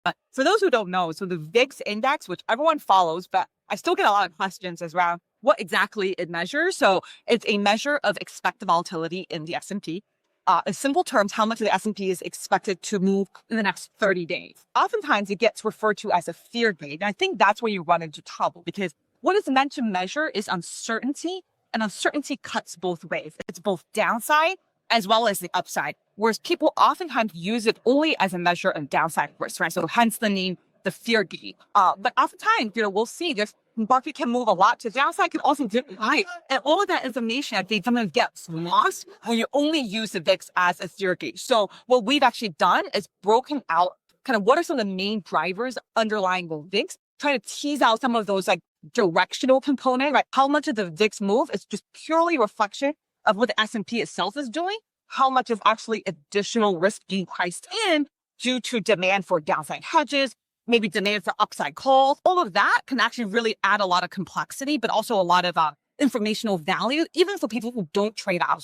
But for those who don't know, so the VIX index, which everyone follows, but I still get a lot of questions as well, what exactly it measures. So it's a measure of expected volatility in the S&P. In simple terms, how much of the S&P is expected to move in the next 30 days. Oftentimes, it gets referred to as a fear gauge. And I think that's where you run into trouble because what it's meant to measure is uncertainty, and uncertainty cuts both ways. It's both downside as well as the upside, whereas people oftentimes use it only as a measure of downside risk, right? So hence the name, the fear gauge. But oftentimes, we'll see this market can move a lot to downside, can also dip high. And all of that information, I think, sometimes gets lost when you only use the VIX as a fear gauge. So what we've actually done is broken out kind of what are some of the main drivers underlying the VIX, trying to tease out some of those like directional component, right? How much of the VIX move is just purely a reflection of what the S&P itself is doing, how much is actually additional risk being priced in due to demand for downside hedges, maybe demand for upside calls. All of that can actually really add a lot of complexity, but also a lot of informational value, even for people who don't trade out.